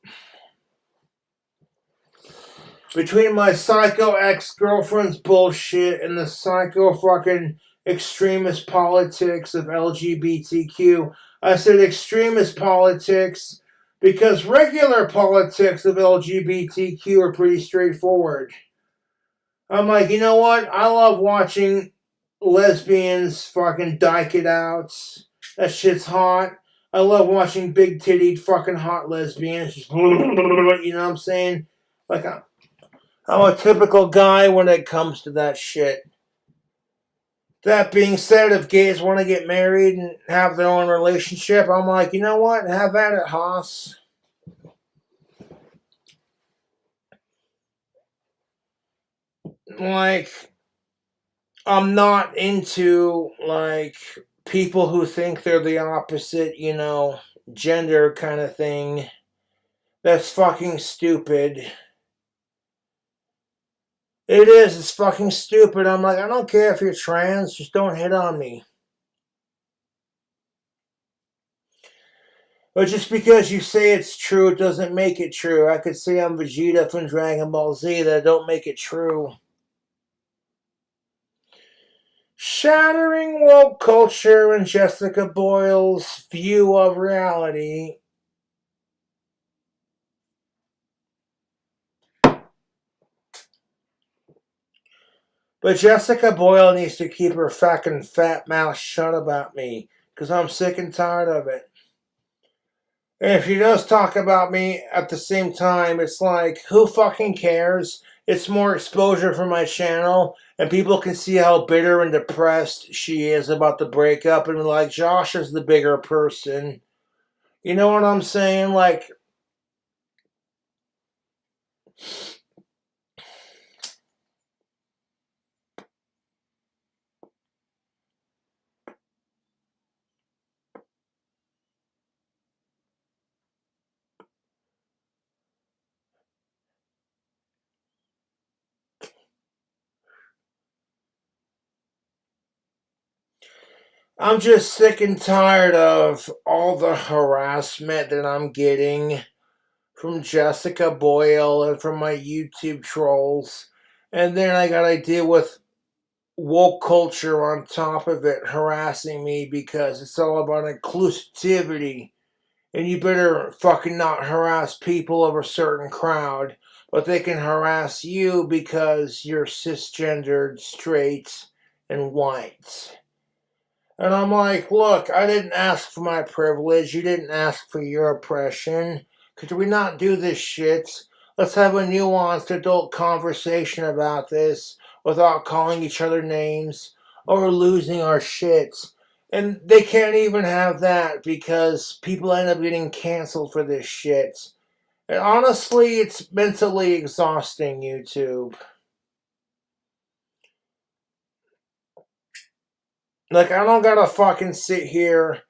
Between my psycho ex-girlfriend's bullshit and the psycho fucking extremist politics of LGBTQ, I said extremist politics because regular politics of LGBTQ are pretty straightforward. I'm like, you know what? I love watching lesbians fucking dyke it out. That shit's hot. I love watching big-tittied fucking hot lesbians. You know what I'm saying? Like, I'm a typical guy when it comes to that shit. That being said, if gays want to get married and have their own relationship, I'm like, you know what? Have at it, Haas. Like, I'm not into, like, people who think they're the opposite, you know, gender kind of thing. That's fucking stupid. It is. It's fucking stupid. I'm like, I don't care if you're trans. Just don't hit on me. But just because you say it's true, it doesn't make it true. I could say I'm Vegeta from Dragon Ball Z. That don't make it true. Shattering woke culture and Jessica Boyle's view of reality. But Jessica Boyle needs to keep her fucking fat mouth shut about me, because I'm sick and tired of it. And if she does talk about me at the same time, it's like, who fucking cares? It's more exposure for my channel, and people can see how bitter and depressed she is about the breakup, and like, Josh is the bigger person. You know what I'm saying? Like, I'm just sick and tired of all the harassment that I'm getting from Jessica Boyle and from my YouTube trolls. And then I gotta deal with woke culture on top of it harassing me because it's all about inclusivity. And you better fucking not harass people of a certain crowd, but they can harass you because you're cisgendered, straight, and white. And I'm like, look, I didn't ask for my privilege. You didn't ask for your oppression. Could we not do this shit? Let's have a nuanced adult conversation about this without calling each other names or losing our shit. And they can't even have that because people end up getting canceled for this shit. And honestly, it's mentally exhausting, YouTube. Like, I don't gotta fucking sit here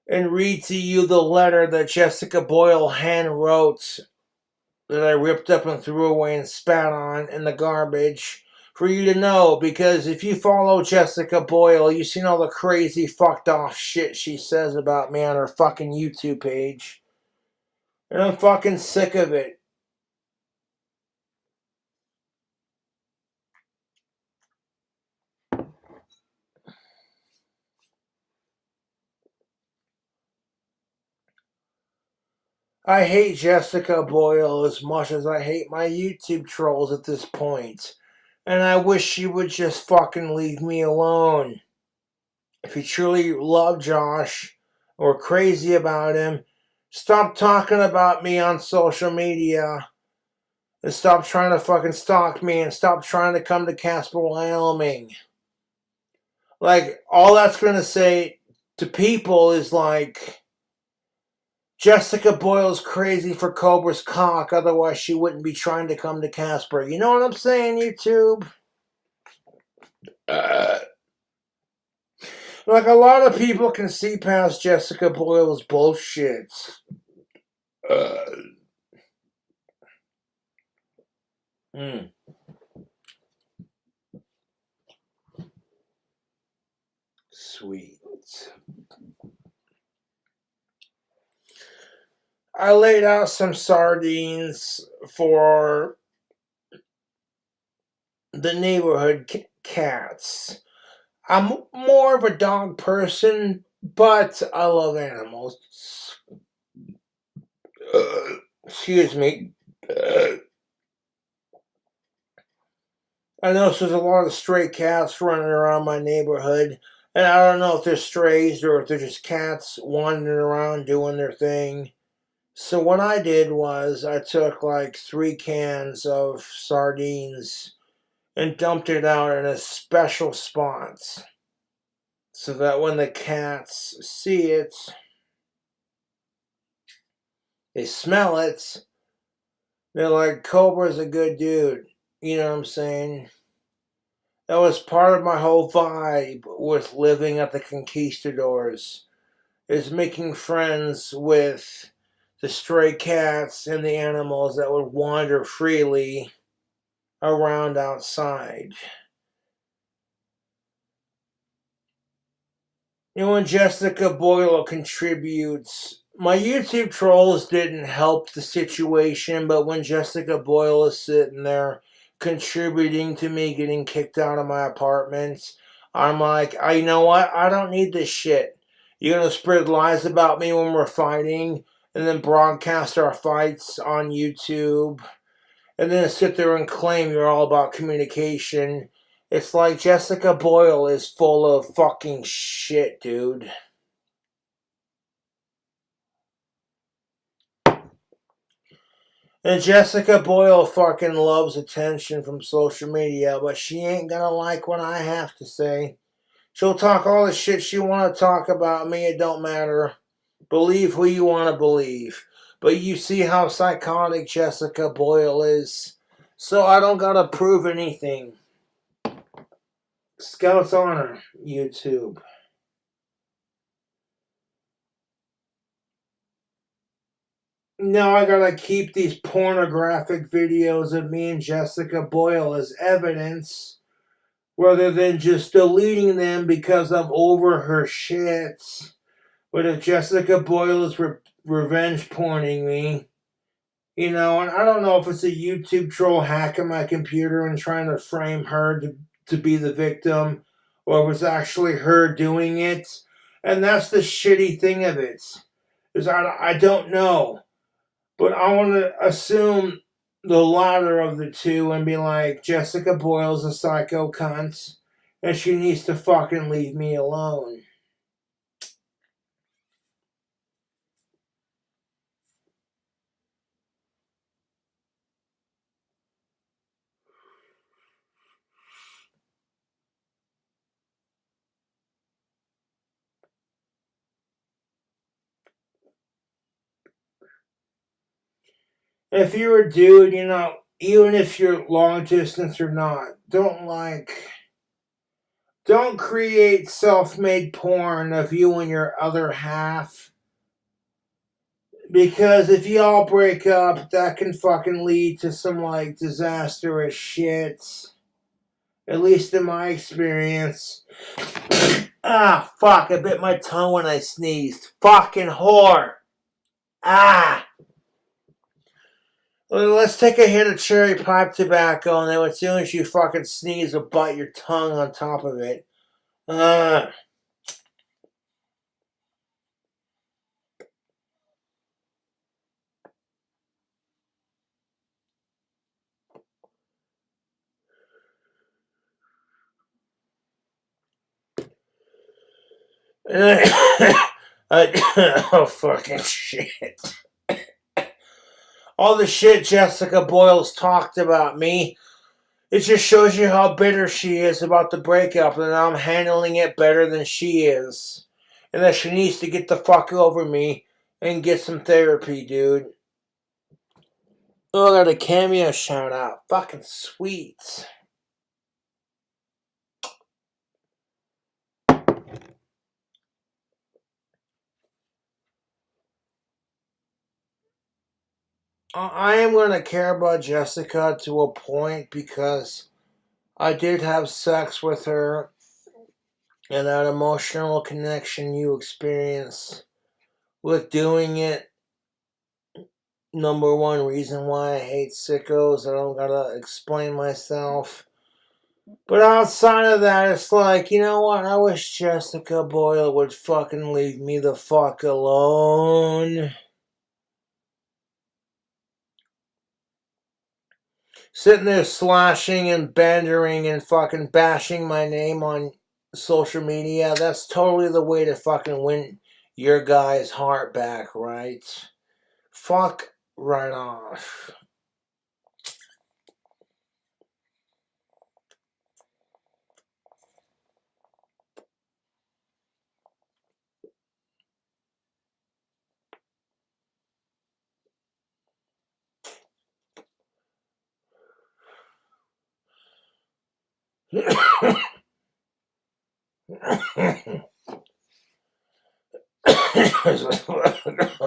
and read to you the letter that Jessica Boyle hand wrote that I ripped up and threw away and spat on in the garbage for you to know, because if you follow Jessica Boyle, you've seen all the crazy fucked off shit she says about me on her fucking YouTube page. And I'm fucking sick of it. I hate Jessica Boyle as much as I hate my YouTube trolls at this point. And I wish she would just fucking leave me alone. If you truly love Josh or crazy about him, stop talking about me on social media. And stop trying to fucking stalk me and stop trying to come to Casper, Wyoming. Like, all that's gonna say to people is like, Jessica Boyle's crazy for Cobra's cock, otherwise she wouldn't be trying to come to Casper. You know what I'm saying, YouTube? Like, a lot of people can see past Jessica Boyle's bullshit. Sweet. I laid out some sardines for the neighborhood cats. I'm more of a dog person, but I love animals. Excuse me. I notice there's a lot of stray cats running around my neighborhood, and I don't know if they're strays or if they're just cats wandering around doing their thing. So what I did was I took like 3 cans of sardines and dumped it out in a special spot so that when the cats see it, they smell it, they're like, Cobra's a good dude. You know what I'm saying? That was part of my whole vibe with living at the Conquistadors, is making friends with the stray cats and the animals that would wander freely around outside. You know, when Jessica Boyle contributes, my YouTube trolls didn't help the situation, but when Jessica Boyle is sitting there contributing to me getting kicked out of my apartment, I'm like, you know what? I don't need this shit. You're going to spread lies about me when we're fighting and then broadcast our fights on YouTube and then sit there and claim you're all about communication. It's like Jessica Boyle is full of fucking shit, dude. And Jessica Boyle fucking loves attention from social media, but she ain't gonna like what I have to say. She'll talk all the shit she wanna talk about me, it don't matter. Believe who you wanna believe. But you see how psychotic Jessica Boyle is. So I don't gotta prove anything. Scout's Honor, YouTube. Now I gotta keep these pornographic videos of me and Jessica Boyle as evidence, rather than just deleting them because I'm over her shit. But if Jessica Boyle is revenge porning me, you know, and I don't know if it's a YouTube troll hacking my computer and trying to frame her to be the victim, or if it's actually her doing it. And that's the shitty thing of it, is I don't know. But I want to assume the latter of the two and be like, Jessica Boyle's a psycho cunt, and she needs to fucking leave me alone. If you're a dude, you know, even if you're long distance or not, don't create self-made porn of you and your other half. Because if y'all break up, that can fucking lead to some, like, disastrous shit. At least in my experience. Ah, fuck, I bit my tongue when I sneezed. Fucking whore. Ah. Well, let's take a hit of cherry pipe tobacco, and then as soon as you fucking sneeze, you'll bite your tongue on top of it. Oh, fucking shit. All the shit Jessica Boyle's talked about me, it just shows you how bitter she is about the breakup, and I'm handling it better than she is. And that she needs to get the fuck over me and get some therapy, dude. Oh, I got a cameo shout out. Fucking sweet. I am going to care about Jessica to a point because I did have sex with her, and that emotional connection you experience with doing it. Number one reason why I hate sickos, I don't gotta explain myself. But outside of that, it's like, you know what? I wish Jessica Boyle would fucking leave me the fuck alone. Sitting there slashing and bandering and fucking bashing my name on social media, that's totally the way to fucking win your guy's heart back, right? Fuck right off.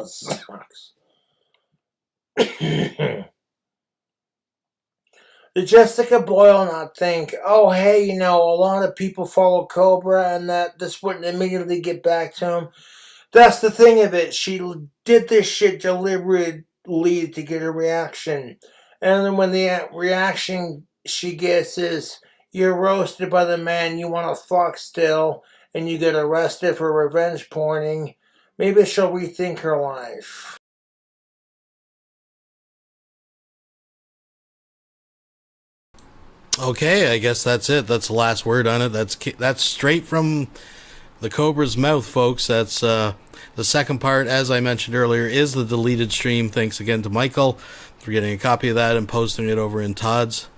Sucks. Did Jessica Boyle not think, oh, hey, you know, a lot of people follow Cobra and that this wouldn't immediately get back to him? That's the thing of it. She did this shit deliberately to get a reaction. And then when the reaction she gets is, you're roasted by the man you want to fuck still, and you get arrested for revenge porning, maybe she'll rethink her life. Okay, I guess that's it. That's the last word on it. That's straight from the Cobra's mouth, folks. That's the second part, as I mentioned earlier, is the deleted stream. Thanks again to Michael for getting a copy of that and posting it over in Todd's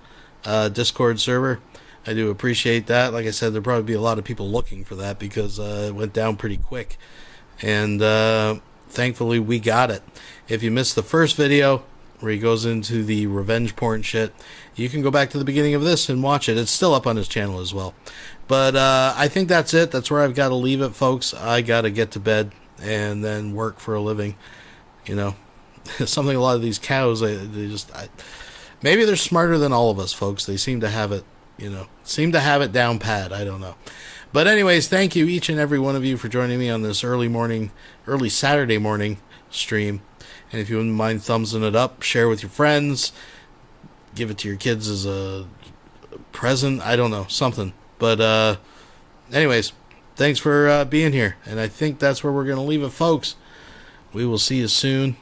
Discord server. I do appreciate that. Like I said, there'll probably be a lot of people looking for that because it went down pretty quick. And thankfully, we got it. If you missed the first video where he goes into the revenge porn shit, you can go back to the beginning of this and watch it. It's still up on his channel as well. But I think that's it. That's where I've got to leave it, folks. I got to get to bed and then work for a living. You know, something a lot of these cows, maybe they're smarter than all of us, folks. They seem to have it, down pat. I don't know. But anyways, thank you, each and every one of you, for joining me on this early Saturday morning stream. And if you wouldn't mind thumbsing it up, share with your friends, give it to your kids as a present. I don't know, something. But anyways, thanks for being here. And I think that's where we're going to leave it, folks. We will see you soon.